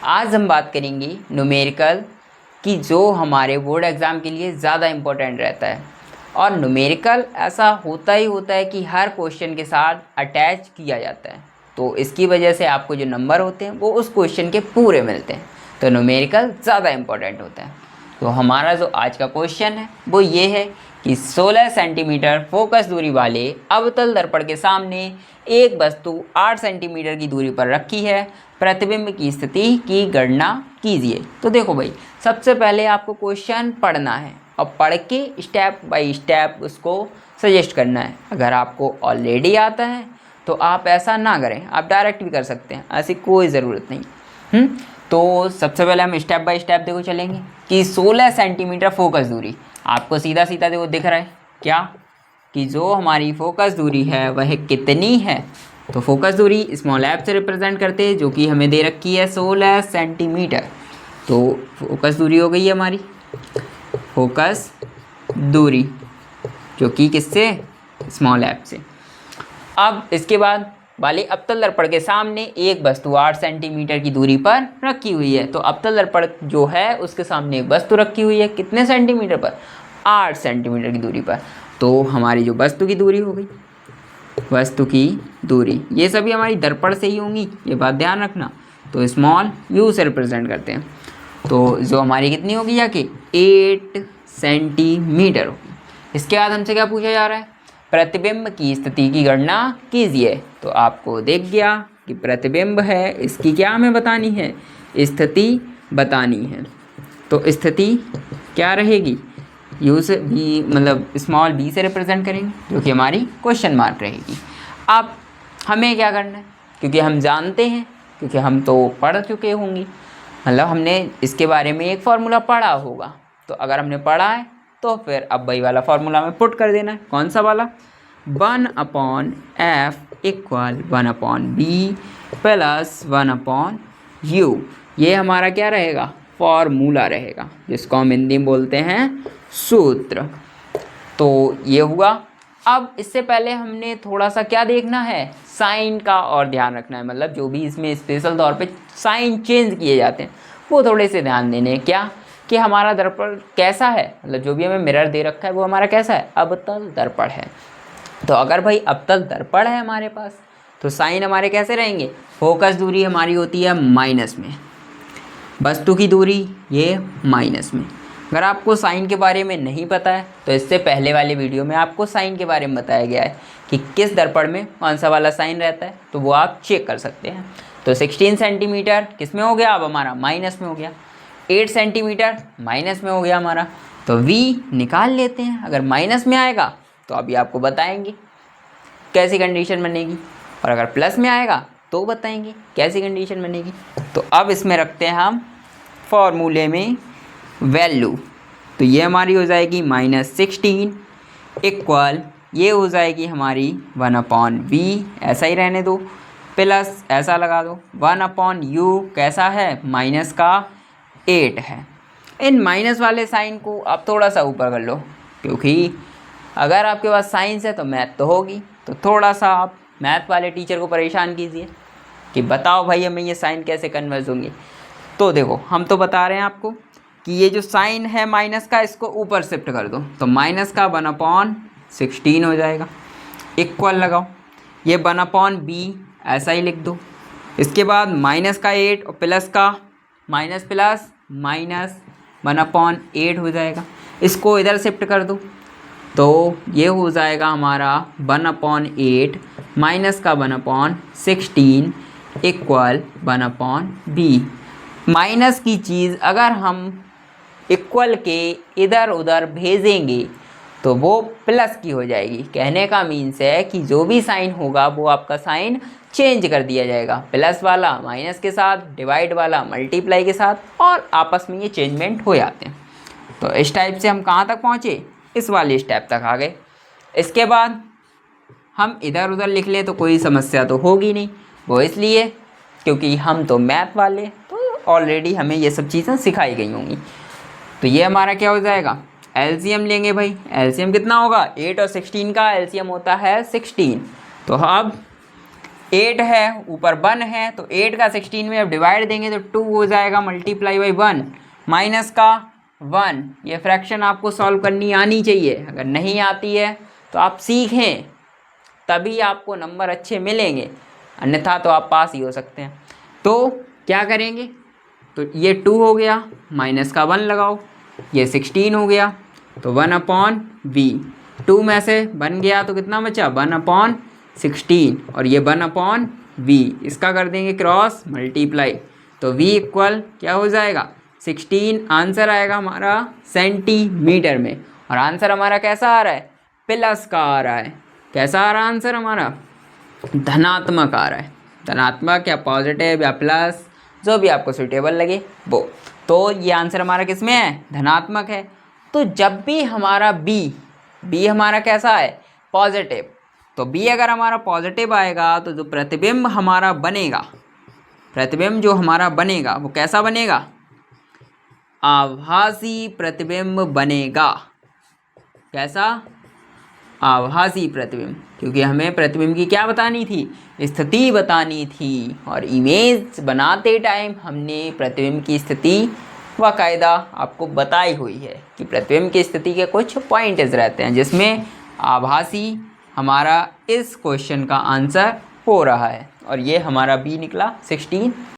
आज हम बात करेंगे न्यूमेरिकल की, जो हमारे बोर्ड एग्ज़ाम के लिए ज़्यादा इम्पोर्टेंट रहता है। और न्यूमेरिकल ऐसा होता ही होता है कि हर क्वेश्चन के साथ अटैच किया जाता है, तो इसकी वजह से आपको जो नंबर होते हैं वो उस क्वेश्चन के पूरे मिलते हैं। तो न्यूमेरिकल ज़्यादा इम्पोर्टेंट होता है। तो हमारा जो आज का क्वेश्चन है वो ये है कि 16 सेंटीमीटर फोकस दूरी वाले अवतल दर्पण के सामने एक वस्तु 8 सेंटीमीटर की दूरी पर रखी है, प्रतिबिंब की स्थिति की गणना कीजिए। तो देखो भाई, सबसे पहले आपको क्वेश्चन पढ़ना है और पढ़ के स्टेप बाय स्टेप उसको सजेस्ट करना है। अगर आपको ऑलरेडी आता है तो आप ऐसा ना करें, आप डायरेक्ट भी कर सकते हैं, ऐसी कोई ज़रूरत नहीं। तो सबसे पहले हम स्टेप बाय स्टेप देखो चलेंगे कि 16 सेंटीमीटर फोकस दूरी आपको सीधा सीधा देखो दिख रहा है क्या, कि जो हमारी फोकस दूरी है वह कितनी है। तो फोकस दूरी स्मॉल एफ से रिप्रेजेंट करते हैं, जो कि हमें दे रखी है 16 सेंटीमीटर। तो फोकस दूरी हो गई है हमारी, फोकस दूरी जो कि किससे, स्मॉल एफ से। अब इसके बाद वाले अवतल दर्पण के सामने एक वस्तु 8 सेंटीमीटर की दूरी पर रखी हुई है। तो अवतल दर्पण जो है उसके सामने एक वस्तु रखी हुई है, कितने सेंटीमीटर पर, 8 सेंटीमीटर की दूरी पर। तो हमारी जो वस्तु की दूरी हो गई, वस्तु की दूरी, ये सभी हमारी दर्पण से ही होंगी, ये बात ध्यान रखना। तो स्मॉल यू से रिप्रेजेंट करते हैं। तो जो हमारी कितनी होगी या कि 8 सेंटीमीटर होगी। इसके बाद हमसे क्या पूछा जा रहा है, प्रतिबिंब की स्थिति की गणना कीजिए। तो आपको दिख गया कि प्रतिबिंब है, इसकी क्या हमें बतानी है, स्थिति बतानी है। तो स्थिति क्या रहेगी, यू से बी, मतलब स्मॉल बी से रिप्रेजेंट करेंगे, जो कि हमारी क्वेश्चन मार्क रहेगी। अब हमें क्या करना है, क्योंकि हम जानते हैं, क्योंकि हम तो पढ़ चुके होंगे, मतलब हमने इसके बारे में एक फार्मूला पढ़ा होगा। तो अगर हमने पढ़ा है तो फिर अब वही वाला फार्मूला में पुट कर देना है। कौन सा वाला, 1/f equal 1/b plus 1/u। ये हमारा क्या रहेगा, फार्मूला रहेगा, जिसको हम हिंदी में बोलते हैं सूत्र। तो ये हुआ। अब इससे पहले हमने थोड़ा सा क्या देखना है, साइन का और ध्यान रखना है, मतलब जो भी इसमें स्पेशल तौर पे साइन चेंज किए जाते हैं वो थोड़े से ध्यान देने हैं। क्या कि हमारा दर्पण कैसा है, मतलब जो भी हमें मिरर दे रखा है वो हमारा कैसा है, अवतल दर्पण है। तो अगर भाई अवतल दर्पण है हमारे पास तो साइन हमारे कैसे रहेंगे, फोकस दूरी हमारी होती है माइनस में, वस्तु की दूरी ये माइनस में। अगर आपको साइन के बारे में नहीं पता है तो इससे पहले वाले वीडियो में आपको साइन के बारे में बताया गया है कि किस दर्पण में कौन सा वाला साइन रहता है, तो वो आप चेक कर सकते हैं। तो 16 सेंटीमीटर किस में हो गया, अब हमारा माइनस में हो गया। 8 सेंटीमीटर माइनस में हो गया हमारा। तो v निकाल लेते हैं, अगर माइनस में आएगा तो अभी आपको बताएंगे कैसी कंडीशन बनेगी, और अगर प्लस में आएगा तो बताएंगे कैसी कंडीशन बनेगी। तो अब इसमें रखते हैं हम फॉर्मूले में वैल्यू। तो ये हमारी हो जाएगी -16 इक्वल, ये हो जाएगी हमारी 1/v, ऐसा ही रहने दो, प्लस ऐसा लगा दो 1/u, कैसा है, माइनस का 8 है। इन माइनस वाले साइन को आप थोड़ा सा ऊपर कर लो, क्योंकि अगर आपके पास साइंस है तो मैथ तो होगी, तो थोड़ा सा आप मैथ वाले टीचर को परेशान कीजिए कि बताओ भाई हमें ये साइन कैसे कन्वर्ज होंगे। तो देखो, हम तो बता रहे हैं आपको कि ये जो साइन है माइनस का, इसको ऊपर शिफ्ट कर दो, तो माइनस का 1/16 हो जाएगा, इक्वल लगाओ, ये 1/b ऐसा ही लिख दो। इसके बाद माइनस का 8 और प्लस का माइनस प्लस माइनस 1/8 हो जाएगा, इसको इधर शिफ्ट कर दो, तो ये हो जाएगा हमारा 1/8 माइनस का 1/16 इक्वल 1/b। माइनस की चीज़ अगर हम इक्वल के इधर उधर भेजेंगे तो वो प्लस की हो जाएगी। कहने का मीन्स है कि जो भी साइन होगा वो आपका साइन चेंज कर दिया जाएगा, प्लस वाला माइनस के साथ, डिवाइड वाला मल्टीप्लाई के साथ, और आपस में ये चेंजमेंट हो जाते हैं। तो इस टाइप से हम कहाँ तक पहुँचे, इस वाले स्टेप तक आ गए। इसके बाद हम इधर उधर लिख लें तो कोई समस्या तो होगी नहीं, वो इसलिए क्योंकि हम तो मैथ वाले, तो ऑलरेडी हमें ये सब चीज़ें सिखाई गई होंगी। तो ये हमारा क्या हो जाएगा, एलसीएम लेंगे भाई। एलसीएम कितना होगा, 8 और 16 का एलसीएम होता है 16। तो अब 8 है, ऊपर 1 है, तो 8 का 16 में अब डिवाइड देंगे तो 2 हो जाएगा मल्टीप्लाई बाई 1 माइनस का 1। ये फ्रैक्शन आपको सॉल्व करनी आनी चाहिए, अगर नहीं आती है तो आप सीखें, तभी आपको नंबर अच्छे मिलेंगे, अन्यथा तो आप पास ही हो सकते हैं। तो क्या करेंगे, तो ये 2 हो गया, माइनस का 1 लगाओ, ये 16 हो गया, तो 1/v, 2 में से बन गया तो कितना बचा 1/16, और ये 1/v, इसका कर देंगे क्रॉस मल्टीप्लाई, तो v इक्वल क्या हो जाएगा 16, आंसर आएगा हमारा सेंटीमीटर में, और आंसर हमारा कैसा आ रहा है, प्लस का आ रहा है। कैसा आ रहा है आंसर हमारा, धनात्मक आ रहा है, धनात्मक या पॉजिटिव या प्लस, जो भी आपको सूटेबल लगे वो। तो ये आंसर हमारा किस में है, धनात्मक है। तो जब भी हमारा बी हमारा कैसा है, पॉजिटिव, तो बी अगर हमारा पॉजिटिव आएगा तो जो प्रतिबिंब हमारा बनेगा, प्रतिबिंब जो हमारा बनेगा वो कैसा बनेगा, आभासी प्रतिबिंब बनेगा। कैसा, आभासी प्रतिबिंब, क्योंकि हमें प्रतिबिंब की क्या बतानी थी, स्थिति बतानी थी, और इमेज बनाते टाइम हमने प्रतिबिंब की स्थिति बाकायदा आपको बताई हुई है कि प्रतिबिंब की स्थिति के कुछ पॉइंट्स रहते हैं, जिसमें आभासी हमारा इस क्वेश्चन का आंसर हो रहा है, और ये हमारा बी निकला 16।